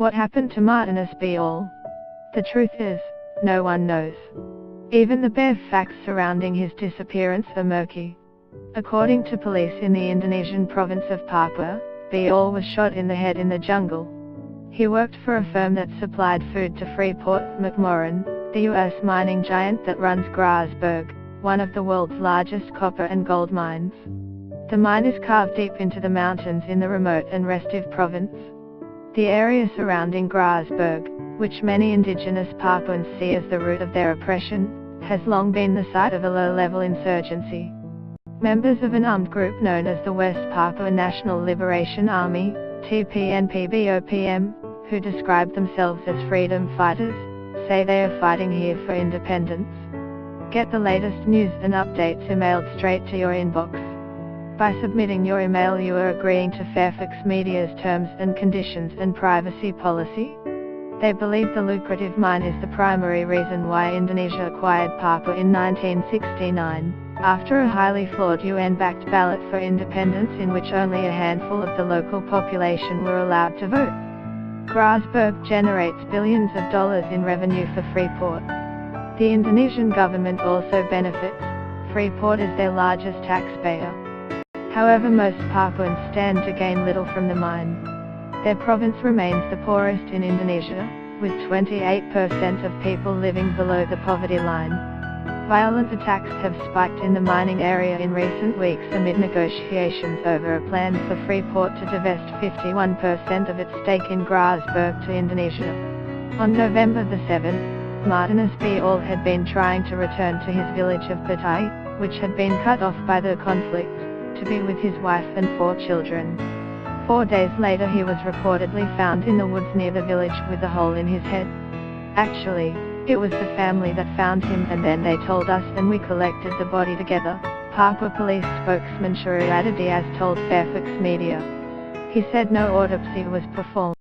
What happened to Martinus Beall? The truth is, no one knows. Even the bare facts surrounding his disappearance are murky. According to police in the Indonesian province of Papua, Beall was shot in the head in the jungle. He worked for a firm that supplied food to Freeport, McMoran, the US mining giant that runs Grasberg, one of the world's largest copper and gold mines. The mine is carved deep into the mountains in the remote and restive province. The area surrounding Grasberg, which many indigenous Papuans see as the root of their oppression, has long been the site of a low-level insurgency. Members of an armed group known as the West Papua National Liberation Army, TPNP-BOPM, who describe themselves as freedom fighters, say they are fighting here for independence. Get the latest news and updates emailed straight to your inbox. By submitting your email, you are agreeing to Fairfax Media's terms and conditions and privacy policy. They believe the lucrative mine is the primary reason why Indonesia acquired Papua in 1969, after a highly flawed UN-backed ballot for independence in which only a handful of the local population were allowed to vote. Grasberg generates billions of dollars in revenue for Freeport. The Indonesian government also benefits. Freeport is their largest taxpayer. However, most Papuans stand to gain little from the mine. Their province remains the poorest in Indonesia, with 28% of people living below the poverty line. Violent attacks have spiked in the mining area in recent weeks amid negotiations over a plan for Freeport to divest 51% of its stake in Grasberg to Indonesia. On November the 7th, Martinus Beall had been trying to return to his village of Patai, which had been cut off by the conflict, to be with his wife and 4 children. 4 days later he was reportedly found in the woods near the village with a hole in his head. Actually, it was the family that found him, and then they told us and we collected the body together, Papua police spokesman Shuruada Diaz told Fairfax Media. He said no autopsy was performed.